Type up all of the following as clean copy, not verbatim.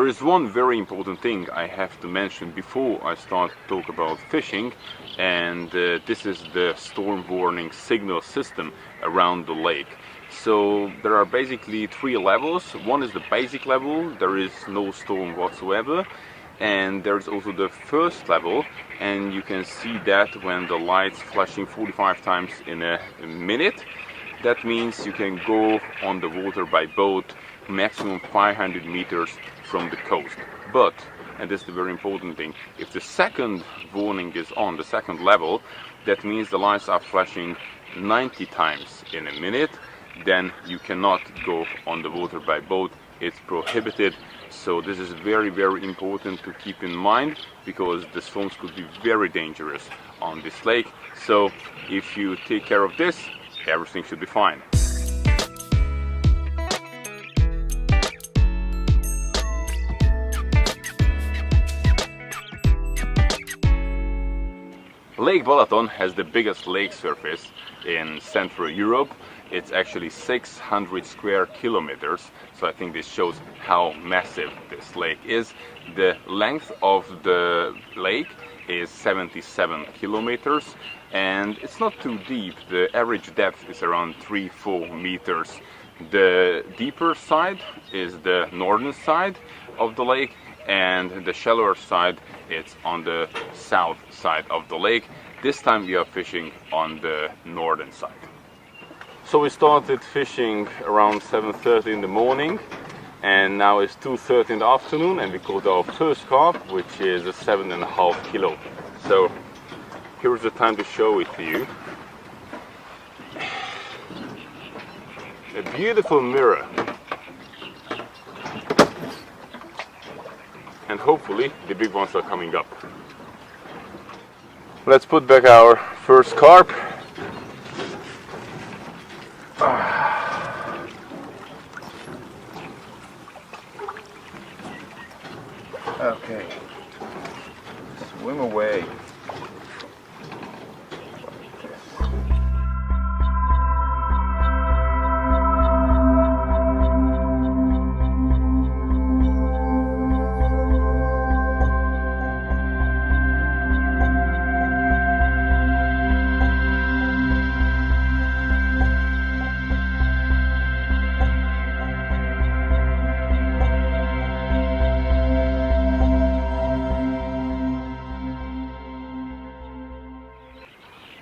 There is one very important thing I have to mention before I start to talk about fishing, and this is the storm warning signal system around the lake. So there are basically three levels. One is the basic level, there is no storm whatsoever, and there's also the first level, and you can see that when the lights flashing 45 times in a minute. That means you can go on the water by boat maximum 500 meters from the coast. But, and this is the very important thing, if the second warning is on, the second level, that means the lights are flashing 90 times in a minute, then you cannot go on the water by boat. It's prohibited. So this is very, very important to keep in mind, because the storms could be very dangerous on this lake. So if you take care of this, everything should be fine. Lake Balaton has the biggest lake surface in Central Europe. It's actually 600 square kilometers, so I think this shows how massive this lake is. The length of the lake is 77 kilometers, and it's not too deep. The average depth is around 3-4 meters. The deeper side is the northern side of the lake, and the shallower side it's on the south side of the lake. This time we are fishing on the northern side. So we started fishing around 7:30 in the morning, and now it's 2:30 in the afternoon, and we caught our first carp, which is a 7.5 kilo. So here's the time to show it to you. A beautiful mirror. And hopefully the big ones are coming up. Let's put back our first carp. Okay, swim away.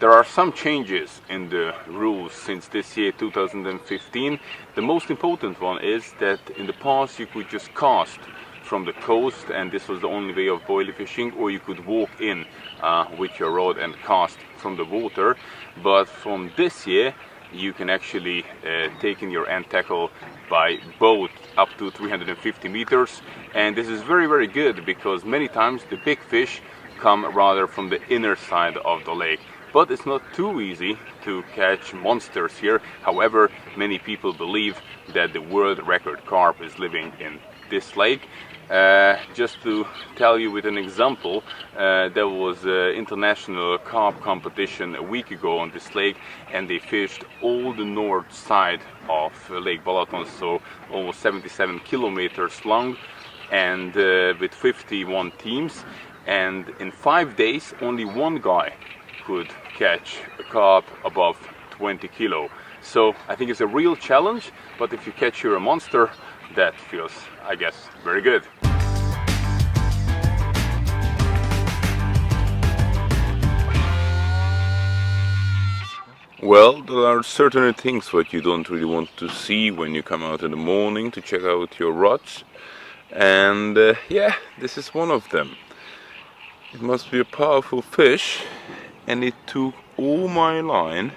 There are some changes in the rules since this year, 2015. The most important one is that in the past you could just cast from the coast, and this was the only way of boilie fishing, or you could walk in with your rod and cast from the water. But from this year you can actually take in your end tackle by boat up to 350 meters, and this is very, very good, because many times the big fish come rather from the inner side of the lake. But it's not too easy to catch monsters here. However, many people believe that the world record carp is living in this lake. Just to tell you with an example, there was an international carp competition a week ago on this lake, and they fished all the north side of Lake Balaton, so almost 77 kilometers long, and with 51 teams. And in 5 days, only one guy could catch a carp above 20 kilo. So I think it's a real challenge, but if you catch here a monster, that feels, I guess, very good. Well, there are certain things what you don't really want to see when you come out in the morning to check out your rods, and yeah, this is one of them. It must be a powerful fish, and it took all my line,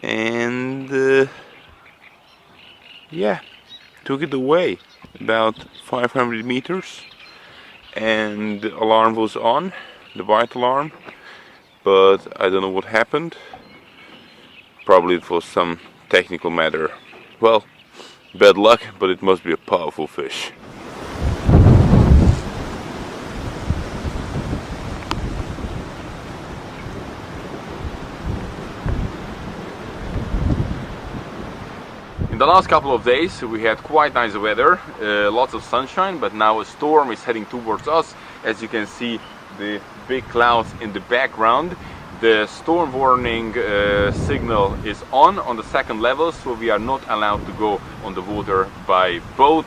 and yeah, took it away about 500 meters, and the alarm was on, the bite alarm, but I don't know what happened. Probably it was some technical matter. Well, bad luck, but it must be a powerful fish. In the last couple of days we had quite nice weather, lots of sunshine, but now a storm is heading towards us. As you can see, the big clouds in the background. The storm warning signal is on the second level, so we are not allowed to go on the water by boat.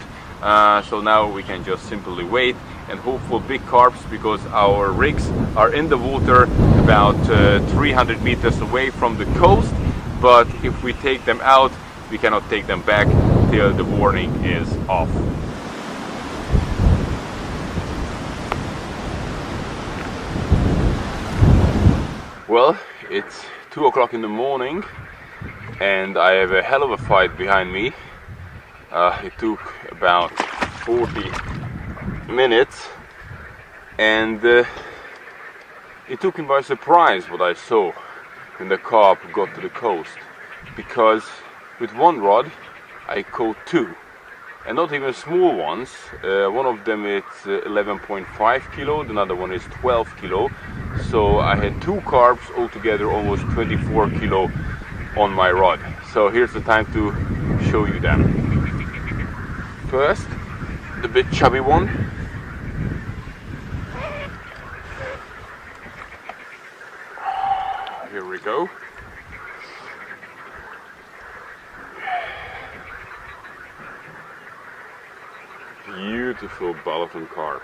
So now we can just simply wait and hope for big carps, because our rigs are in the water about 300 meters away from the coast. But if we take them out, we cannot take them back till the warning is off. Well, it's 2 o'clock in the morning and I have a hell of a fight behind me. It took about 40 minutes and it took me by surprise what I saw when the carp got to the coast, because with one rod I caught two, and not even small ones. One of them is 11.5 kilo, the other one is 12 kilo. So I had two carps altogether, almost 24 kilo on my rod. So here's the time to show you them. First, the big chubby one. Here we go. Beautiful Balaton carp.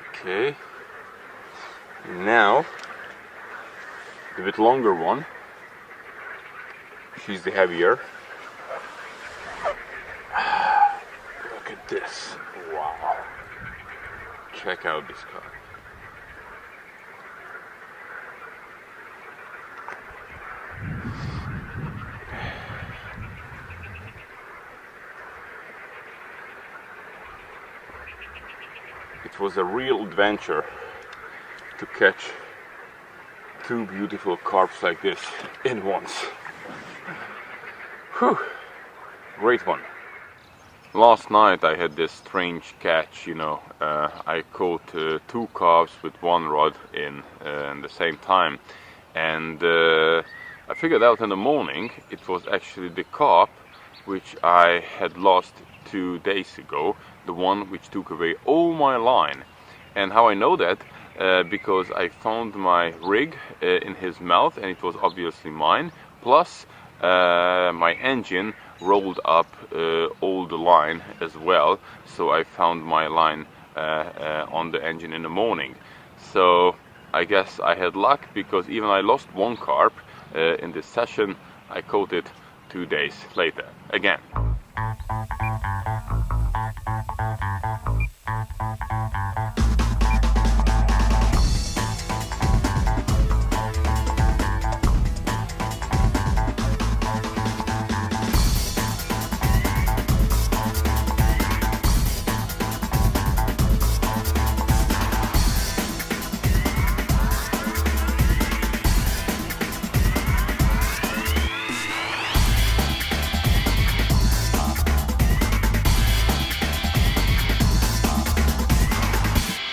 Okay, now the bit longer one. She's the heavier. Look at this! Wow! Check out this carp. It was a real adventure to catch two beautiful carps like this in once. Whew, great one. Last night I had this strange catch, you know. I caught two carps with one rod in the same time, and I figured out in the morning it was actually the carp which I had lost 2 days ago, the one which took away all my line. And how I know that? Because I found my rig in his mouth, and it was obviously mine, plus my engine rolled up all the line as well, so I found my line on the engine in the morning. So I guess I had luck, because even I lost one carp in this session, I caught it 2 days later again.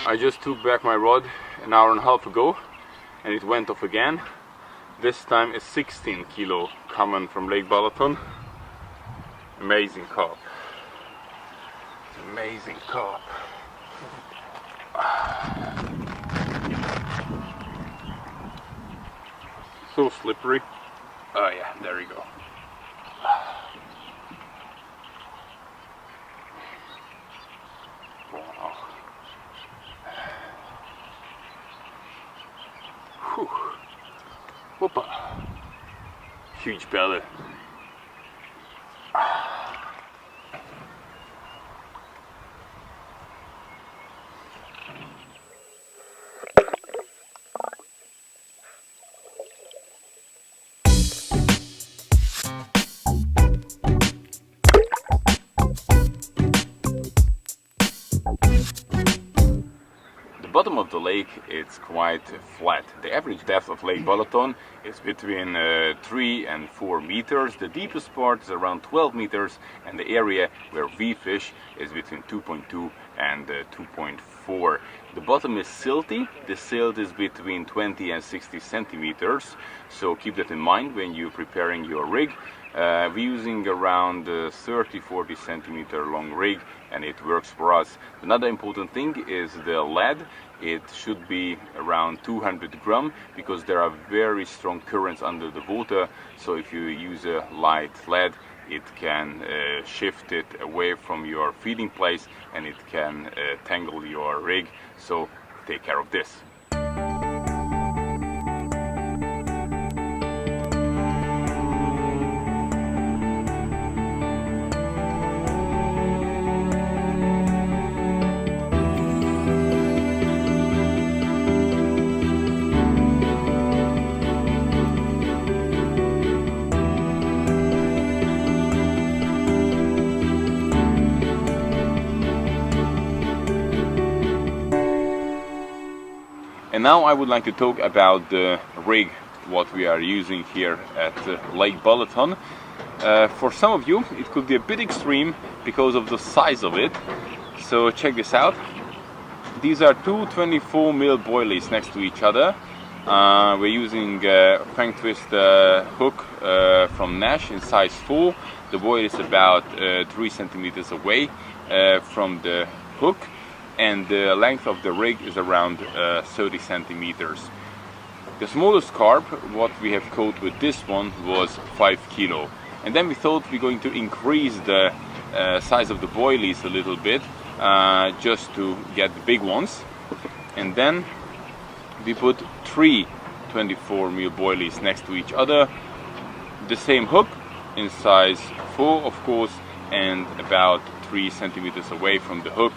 I just took back my rod an hour and a half ago and it went off again. This time a 16 kilo coming from Lake Balaton. Amazing carp. Amazing carp. So slippery. Oh yeah, there you go. Wow. Whew. Whoopa. Huge belly. The bottom of the lake lake, it's quite flat. The average depth of Lake Balaton is between 3 and 4 meters. The deepest part is around 12 meters, and the area where we fish is between 2.2 and 2.4. The bottom is silty. The silt is between 20 and 60 centimeters, so keep that in mind when you're preparing your rig. We're using around 30-40 centimeter long rig, and it works for us. Another important thing is the lead. It should be around 200 gram, because there are very strong currents under the water, so if you use a light lead, it can shift it away from your feeding place, and it can tangle your rig, so take care of this. And now I would like to talk about the rig what we are using here at Lake Balaton. For some of you it could be a bit extreme because of the size of it, so check this out. These are two 24 mil boilies next to each other. We're using fang twist hook from Nash in size 4. The boil is about 3 centimeters away from the hook, and the length of the rig is around 30 centimeters. The smallest carp what we have caught with this one was 5 kilo, and then we thought we're going to increase the size of the boilies a little bit just to get the big ones, and then we put 3 24 mil boilies next to each other, the same hook in size 4 of course, and about 3 centimeters away from the hook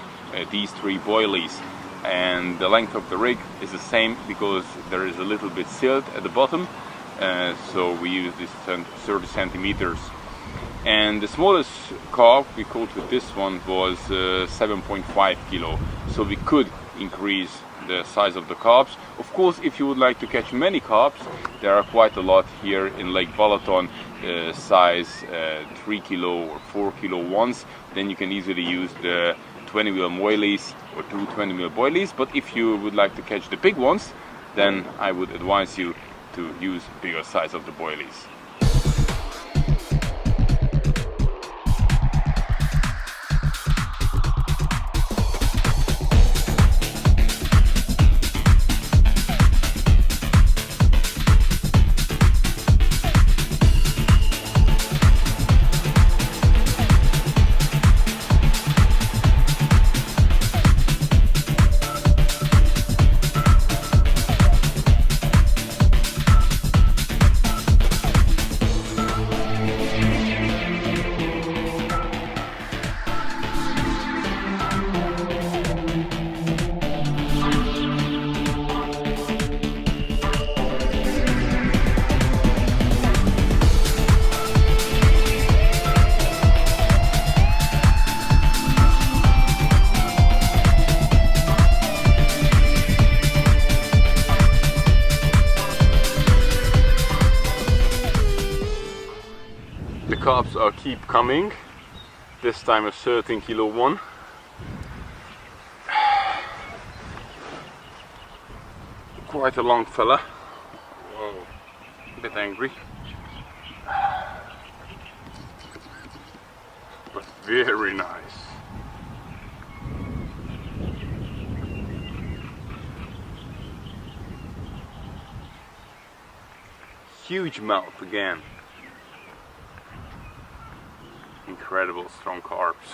these 3 boilies. And the length of the rig is the same because there is a little bit silt at the bottom, so we use this 30 centimeters. And the smallest carp we caught with this one was 7.5 kilo, so we could increase the size of the carps. Of course, if you would like to catch many carps, there are quite a lot here in Lake Balaton, size 3 kilo or 4 kilo ones. Then you can easily use the 20 mil boilies or 2 20 mil boilies. But if you would like to catch the big ones, then I would advise you to use bigger size of the boilies. The carps are keep coming. This time a 13 kilo one. Quite a long fella. Whoa, a bit angry. But very nice. Huge mouth again. Incredible strong carps.